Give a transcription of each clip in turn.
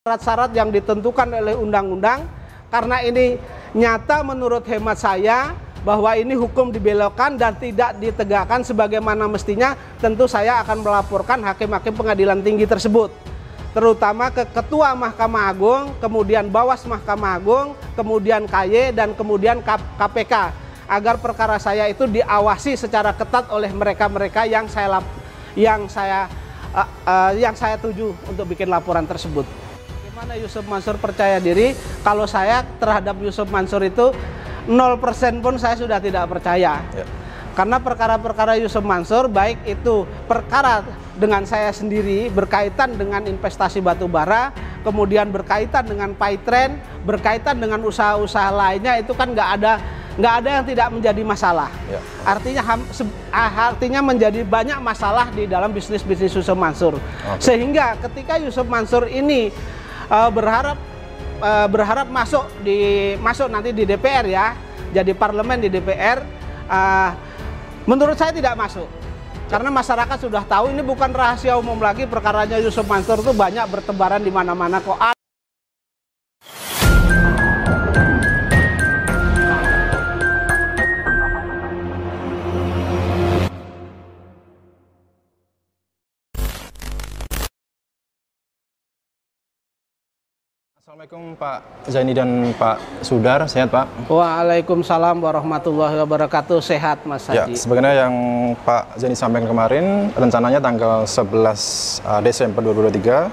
syarat-syarat yang ditentukan oleh undang-undang, karena ini nyata menurut hemat saya bahwa ini hukum dibelokkan dan tidak ditegakkan sebagaimana mestinya. Tentu saya akan melaporkan hakim-hakim pengadilan tinggi tersebut, terutama ke Ketua Mahkamah Agung, kemudian Bawas Mahkamah Agung, kemudian KY, dan kemudian KPK, agar perkara saya itu diawasi secara ketat oleh mereka-mereka yang saya tuju untuk bikin laporan tersebut. Bagaimana Yusuf Mansur percaya diri? Kalau saya terhadap Yusuf Mansur itu 0% pun saya sudah tidak percaya. Ya. Karena perkara-perkara Yusuf Mansur, baik itu perkara dengan saya sendiri berkaitan dengan investasi batubara, kemudian berkaitan dengan Paytren, berkaitan dengan usaha-usaha lainnya, itu kan nggak ada yang tidak menjadi masalah. Ya. Artinya menjadi banyak masalah di dalam bisnis-bisnis Yusuf Mansur. Okay. Sehingga ketika Yusuf Mansur ini berharap masuk nanti di DPR, ya, jadi parlemen di DPR, menurut saya tidak masuk. Karena masyarakat sudah tahu, ini bukan rahasia umum lagi, perkaranya Yusuf Mansur itu banyak bertebaran di mana-mana kok. Assalamualaikum Pak Zaini dan Pak Sudar, sehat Pak? Waalaikumsalam warahmatullahi wabarakatuh, sehat Mas Haji. Ya, sebenarnya yang Pak Zaini sampaikan kemarin, rencananya tanggal 11 Desember 2023,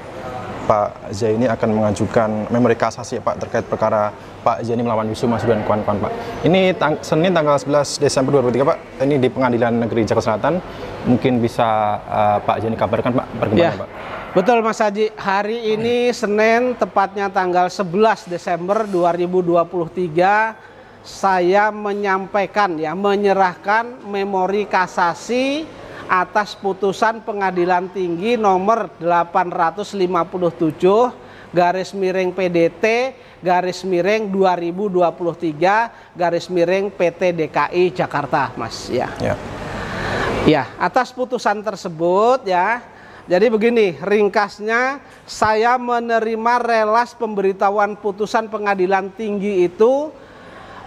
Pak Zaini akan mengajukan memori kasasi Pak terkait perkara Pak Zaini melawan Yusuf Mansur dan kawan-kawan Pak. Ini Senin tanggal 11 Desember 2023 Pak, ini di Pengadilan Negeri Jakarta Selatan. Mungkin bisa Pak Zaini kabarkan Pak perkembangan ya. Pak. Betul Mas Haji, hari ini Senin tepatnya tanggal 11 Desember 2023 saya menyerahkan memori kasasi atas putusan Pengadilan Tinggi nomor 850/PDT/2023/PT DKI Jakarta, Mas, ya. Ya, atas putusan tersebut, ya. Jadi begini, ringkasnya saya menerima relas pemberitahuan putusan Pengadilan Tinggi itu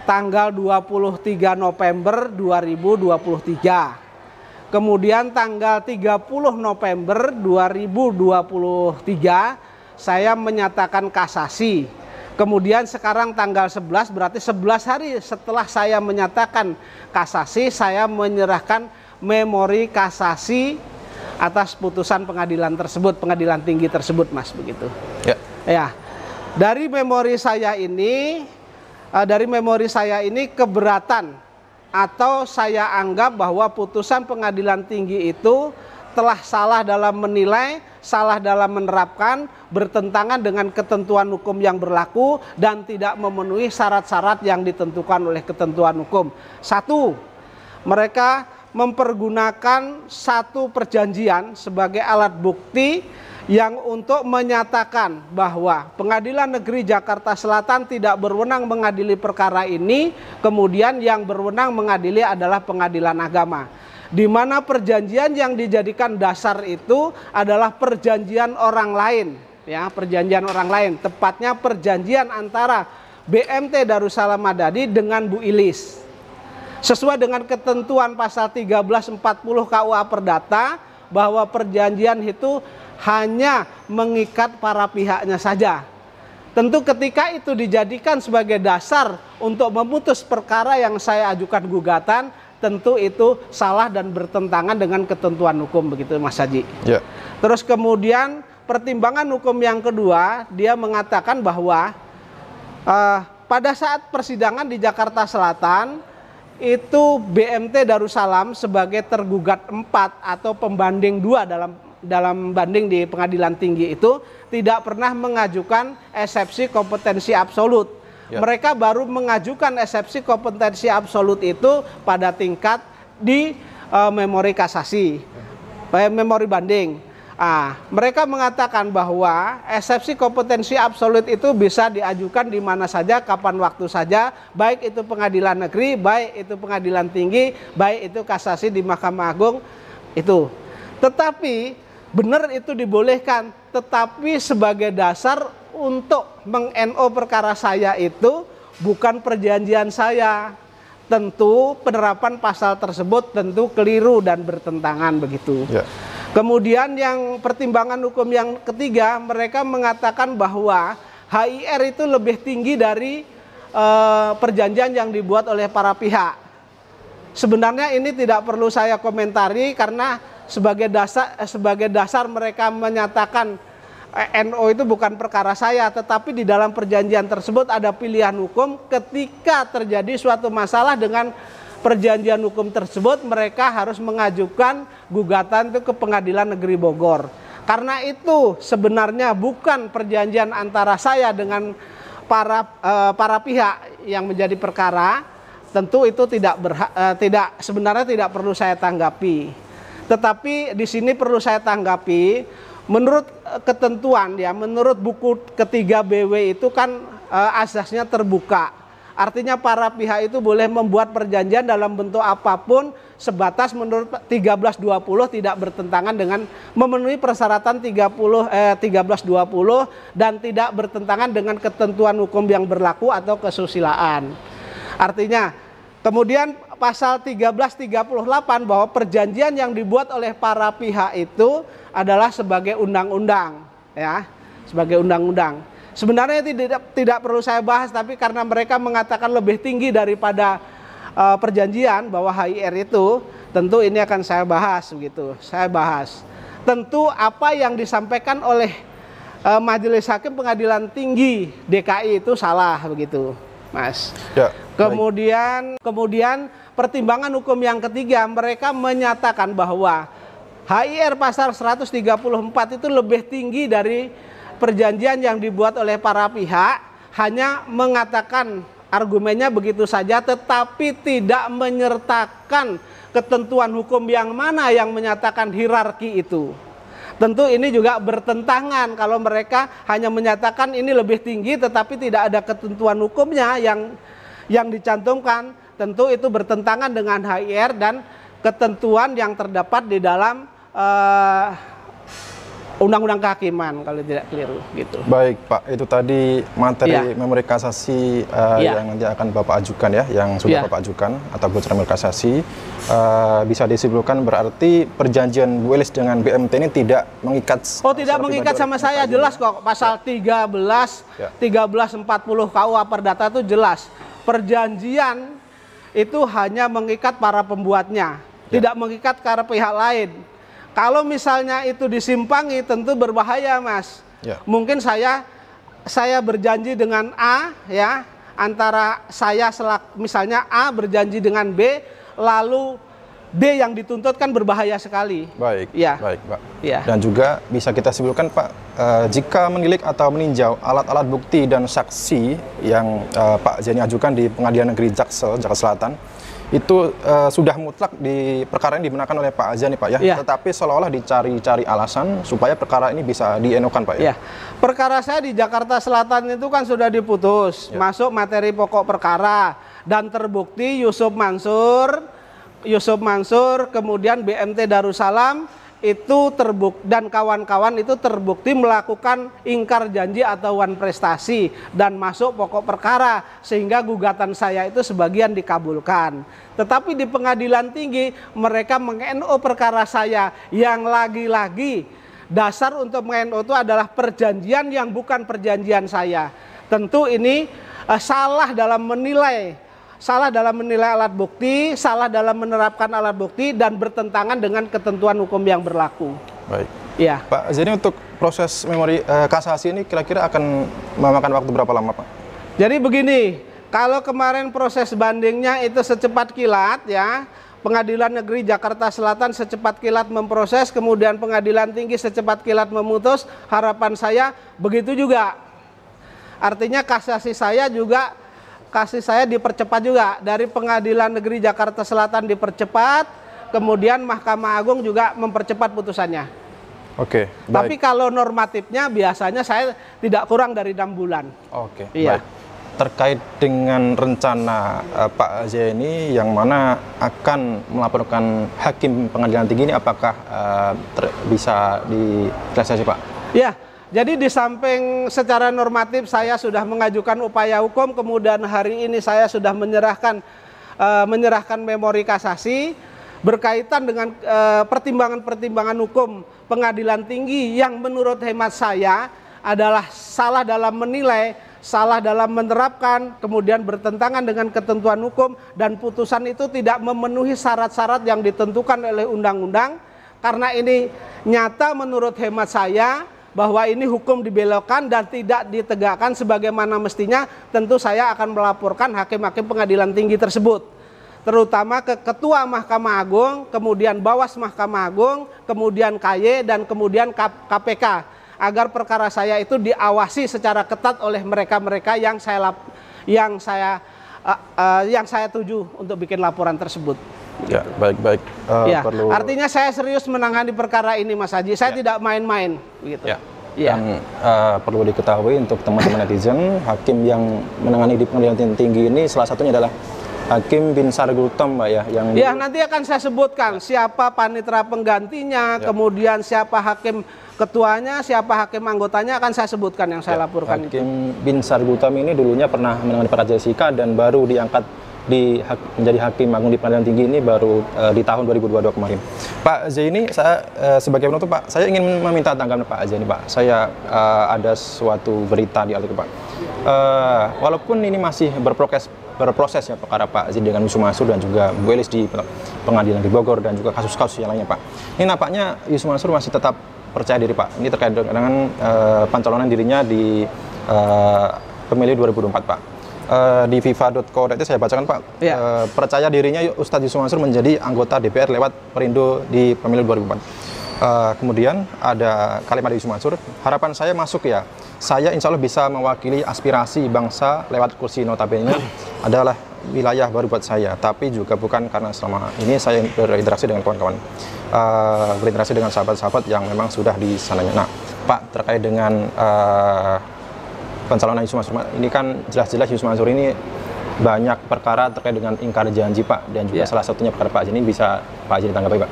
tanggal 23 November 2023. Kemudian tanggal 30 November 2023 saya menyatakan kasasi. Kemudian sekarang tanggal 11, berarti 11 hari setelah saya menyatakan kasasi, saya menyerahkan memori kasasi atas putusan pengadilan tersebut, Pengadilan Tinggi tersebut, Mas, begitu. Ya. Ya. Dari memori saya ini keberatan atau saya anggap bahwa putusan Pengadilan Tinggi itu telah salah dalam menilai, salah dalam menerapkan, bertentangan dengan ketentuan hukum yang berlaku dan tidak memenuhi syarat-syarat yang ditentukan oleh ketentuan hukum. Satu, mereka mempergunakan satu perjanjian sebagai alat bukti yang untuk menyatakan bahwa Pengadilan Negeri Jakarta Selatan tidak berwenang mengadili perkara ini, kemudian yang berwenang mengadili adalah Pengadilan Agama. Di mana perjanjian yang dijadikan dasar itu adalah perjanjian orang lain, ya, perjanjian orang lain, tepatnya perjanjian antara BMT Darussalam Madani dengan Bu Ilis. Sesuai dengan ketentuan pasal 1340 KUA Perdata bahwa perjanjian itu hanya mengikat para pihaknya saja. Tentu ketika itu dijadikan sebagai dasar untuk memutus perkara yang saya ajukan gugatan, tentu itu salah dan bertentangan dengan ketentuan hukum, begitu Mas Haji. Ya. Terus kemudian pertimbangan hukum yang kedua, dia mengatakan bahwa pada saat persidangan di Jakarta Selatan itu BMT Darussalam sebagai tergugat 4 atau pembanding 2 dalam banding di Pengadilan Tinggi itu tidak pernah mengajukan eksepsi kompetensi absolut. Ya. Mereka baru mengajukan eksepsi kompetensi absolut itu pada tingkat di memori kasasi, memori banding. Mereka mengatakan bahwa eksepsi kompetensi absolut itu bisa diajukan di mana saja, kapan waktu saja, baik itu Pengadilan Negeri, baik itu Pengadilan Tinggi, baik itu kasasi di Mahkamah Agung itu. Tetapi benar itu dibolehkan, tetapi sebagai dasar untuk meng-NO perkara saya itu bukan perjanjian saya. Tentu penerapan pasal tersebut tentu keliru dan bertentangan begitu. Ya. Kemudian yang pertimbangan hukum yang ketiga, mereka mengatakan bahwa HIR itu lebih tinggi dari perjanjian yang dibuat oleh para pihak. Sebenarnya ini tidak perlu saya komentari karena sebagai dasar mereka menyatakan NO itu bukan perkara saya, tetapi di dalam perjanjian tersebut ada pilihan hukum. Ketika terjadi suatu masalah dengan perjanjian hukum tersebut, mereka harus mengajukan gugatan itu ke Pengadilan Negeri Bogor. Karena itu sebenarnya bukan perjanjian antara saya dengan para pihak yang menjadi perkara. Tentu itu sebenarnya tidak perlu saya tanggapi. Tetapi di sini perlu saya tanggapi, menurut ketentuan ya, menurut buku ketiga BW itu kan asasnya terbuka. Artinya para pihak itu boleh membuat perjanjian dalam bentuk apapun sebatas menurut 1320 tidak bertentangan dengan memenuhi persyaratan 1320 dan tidak bertentangan dengan ketentuan hukum yang berlaku atau kesusilaan. Artinya kemudian pasal 1338 bahwa perjanjian yang dibuat oleh para pihak itu adalah sebagai undang-undang, ya, sebagai undang-undang. Sebenarnya tidak perlu saya bahas, tapi karena mereka mengatakan lebih tinggi daripada perjanjian bahwa HIR itu, tentu ini akan saya bahas begitu. Saya bahas. Tentu apa yang disampaikan oleh Majelis Hakim Pengadilan Tinggi DKI itu salah begitu, Mas. Ya. Kemudian pertimbangan hukum yang ketiga, mereka menyatakan bahwa HIR pasal 134 itu lebih tinggi dari perjanjian yang dibuat oleh para pihak, hanya mengatakan argumennya begitu saja, tetapi tidak menyertakan ketentuan hukum yang mana yang menyatakan hierarki itu. Tentu ini juga bertentangan kalau mereka hanya menyatakan ini lebih tinggi, tetapi tidak ada ketentuan hukumnya yang dicantumkan. Tentu itu bertentangan dengan HIR dan ketentuan yang terdapat di dalam Undang-Undang Kehakiman kalau tidak keliru gitu. Baik Pak, itu tadi materi memori kasasi yang nanti akan Bapak ajukan ya, yang sudah Bapak ajukan atau bocoran memori kasasi. Bisa disimpulkan berarti perjanjian Bu Elis dengan BMT ini tidak mengikat. Oh, tidak mengikat sama saya, jelas kok pasal 1340 KUH Perdata itu jelas. Perjanjian itu hanya mengikat para pembuatnya, tidak mengikat para pihak lain. Kalau misalnya itu disimpangi tentu berbahaya, Mas. Mungkin saya berjanji dengan A ya, antara saya misalnya A berjanji dengan B, lalu B yang dituntut kan berbahaya sekali. Baik, baik Pak. Dan juga bisa kita simpulkan Pak, jika menilik atau meninjau alat-alat bukti dan saksi yang Pak Zaini ajukan di Pengadilan Negeri Jaksel, Jakarta Selatan, itu sudah mutlak di perkara ini dimenangkan oleh Pak Zaini Pak ya. Tetapi seolah-olah dicari-cari alasan supaya perkara ini bisa di-NO-kan Pak ya. Perkara saya di Jakarta Selatan itu kan sudah diputus, masuk materi pokok perkara dan terbukti Yusuf Mansur, kemudian BMT Darussalam itu terbukti dan kawan-kawan itu terbukti melakukan ingkar janji atau wan prestasi dan masuk pokok perkara sehingga gugatan saya itu sebagian dikabulkan. Tetapi di Pengadilan Tinggi mereka meng-NO perkara saya yang lagi-lagi dasar untuk meng-NO itu adalah perjanjian yang bukan perjanjian saya. Tentu ini salah dalam menilai alat bukti, salah dalam menerapkan alat bukti, dan bertentangan dengan ketentuan hukum yang berlaku. Baik. Ya. Pak, jadi untuk proses memori kasasi ini kira-kira akan memakan waktu berapa lama, Pak? Jadi begini, kalau kemarin proses bandingnya itu secepat kilat ya, Pengadilan Negeri Jakarta Selatan secepat kilat memproses, kemudian Pengadilan Tinggi secepat kilat memutus, harapan saya begitu juga. Artinya kasasi saya dipercepat juga, dari Pengadilan Negeri Jakarta Selatan dipercepat, kemudian Mahkamah Agung juga mempercepat putusannya. Oke. Tapi kalau normatifnya biasanya saya tidak kurang dari 6 bulan. Oke. Baik. Terkait dengan rencana Pak Zaini yang mana akan melaporkan Hakim Pengadilan Tinggi ini, apakah bisa direalisasi Pak? Ya. Jadi di samping secara normatif saya sudah mengajukan upaya hukum, kemudian hari ini saya sudah menyerahkan memori kasasi berkaitan dengan pertimbangan-pertimbangan hukum pengadilan tinggi yang menurut hemat saya adalah salah dalam menilai, salah dalam menerapkan, kemudian bertentangan dengan ketentuan hukum, dan putusan itu tidak memenuhi syarat-syarat yang ditentukan oleh undang-undang. Karena ini nyata menurut hemat saya bahwa ini hukum dibelokkan dan tidak ditegakkan sebagaimana mestinya, tentu saya akan melaporkan hakim-hakim pengadilan tinggi tersebut, terutama ke Ketua Mahkamah Agung, kemudian Bawas Mahkamah Agung, kemudian KY, dan kemudian KPK, agar perkara saya itu diawasi secara ketat oleh mereka-mereka yang saya tuju untuk bikin laporan tersebut. Ya, baik-baik. Ya, artinya saya serius menangani perkara ini, Mas Haji. Saya tidak main-main, gitu. Ya. Dan perlu diketahui untuk teman-teman netizen, hakim yang menangani di pengadilan tinggi ini salah satunya adalah Hakim Binsar Gultom, Mbak ya. Yang nanti akan saya sebutkan siapa panitera penggantinya, kemudian siapa hakim ketuanya, siapa hakim anggotanya akan saya sebutkan yang saya laporkan. Hakim Binsar Gultom ini dulunya pernah menangani perkara Jessica dan baru diangkat menjadi hakim agung di pengadilan tinggi ini baru di tahun 2022 kemarin. Pak Zaini, saya sebagai penutup Pak, saya ingin meminta tanggapan Pak Zaini Pak. Saya ada suatu berita di artikel Pak. Walaupun ini masih berproses ya perkara Pak Zaini dengan Yusuf Mansur dan juga Bu Elis di pengadilan di Bogor dan juga kasus-kasus yang lainnya Pak. Ini nampaknya Yusuf Mansur masih tetap percaya diri Pak. Ini terkait dengan pencalonan dirinya di pemilu 2024 Pak. Di viva.co.id saya bacakan Pak, percaya dirinya Ustadz Yusuf Mansur menjadi anggota DPR lewat Perindo di pemilu 2004. Kemudian ada kalimat dari Yusuf Mansur, harapan saya masuk ya, saya insya Allah bisa mewakili aspirasi bangsa lewat kursi, notabene adalah wilayah baru buat saya, tapi juga bukan karena selama ini saya berinteraksi dengan kawan-kawan, berinteraksi dengan sahabat-sahabat yang memang sudah di sananya. Nah Pak, terkait dengan pencalonan Yusuf Mansur ini kan jelas-jelas Yusuf Mansur ini banyak perkara terkait dengan ingkar janji Pak, dan juga salah satunya perkara Pak Zaini, bisa Pak Zaini tanggapi Pak?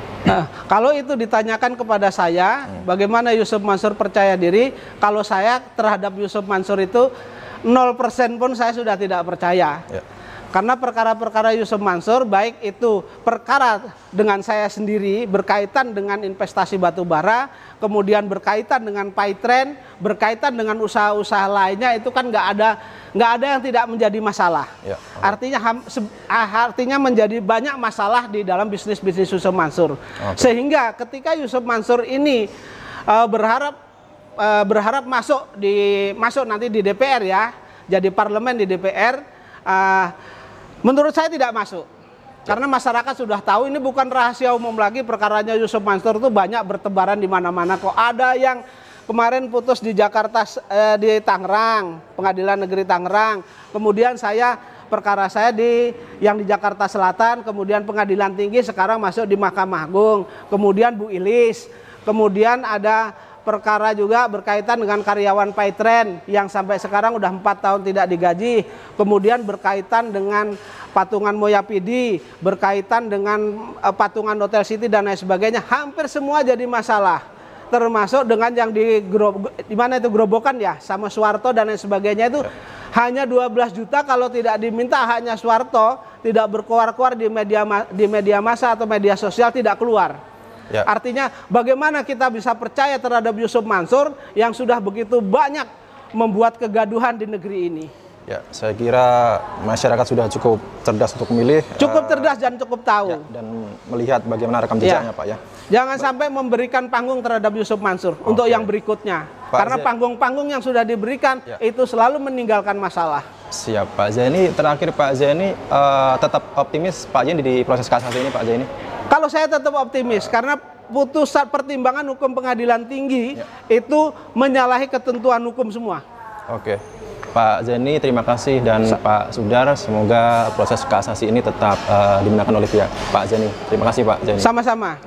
Kalau itu ditanyakan kepada saya, bagaimana Yusuf Mansur percaya diri, kalau saya terhadap Yusuf Mansur itu 0% pun saya sudah tidak percaya. Karena perkara-perkara Yusuf Mansur, baik itu perkara dengan saya sendiri berkaitan dengan investasi batu bara, kemudian berkaitan dengan Paytren, berkaitan dengan usaha-usaha lainnya, itu kan nggak ada yang tidak menjadi masalah. Artinya menjadi banyak masalah di dalam bisnis-bisnis Yusuf Mansur. Sehingga ketika Yusuf Mansur ini berharap masuk nanti di DPR ya, jadi parlemen di DPR. Menurut saya tidak masuk, karena masyarakat sudah tahu, ini bukan rahasia umum lagi, perkaranya Yusuf Mansur itu banyak bertebaran di mana-mana kok. Ada yang kemarin putus di Jakarta, di Tangerang, Pengadilan Negeri Tangerang, kemudian perkara saya yang di Jakarta Selatan, kemudian Pengadilan Tinggi sekarang masuk di Mahkamah Agung, kemudian Bu Ilis, kemudian ada perkara juga berkaitan dengan karyawan Paytren yang sampai sekarang udah 4 tahun tidak digaji, kemudian berkaitan dengan patungan Moyapidi, berkaitan dengan patungan Hotel City dan lain sebagainya, hampir semua jadi masalah, termasuk dengan yang di mana itu Grobogan ya, sama Soeharto dan lain sebagainya, itu hanya 12 juta kalau tidak diminta, hanya Soeharto tidak berkoar-koar di media massa atau media sosial, tidak keluar. Artinya bagaimana kita bisa percaya terhadap Yusuf Mansur yang sudah begitu banyak membuat kegaduhan di negeri ini? Ya, saya kira masyarakat sudah cukup cerdas untuk memilih. Cukup cerdas dan cukup tahu. Dan melihat bagaimana rekam jejaknya Pak ya. Jangan sampai memberikan panggung terhadap Yusuf Mansur untuk yang berikutnya. Karena panggung-panggung yang sudah diberikan itu selalu meninggalkan masalah. Siap Pak Zaini. Terakhir Pak Zaini, tetap optimis Pak Zaini di proses kasasi ini Pak Zaini? Kalau saya tetap optimis, karena putusan pertimbangan hukum pengadilan tinggi itu menyalahi ketentuan hukum semua. Oke. Pak Zaini, terima kasih, dan Pak Sudar, semoga proses kasasi ini tetap dimenangkan oleh pihak Pak Zaini. Terima kasih Pak Zaini. Sama-sama.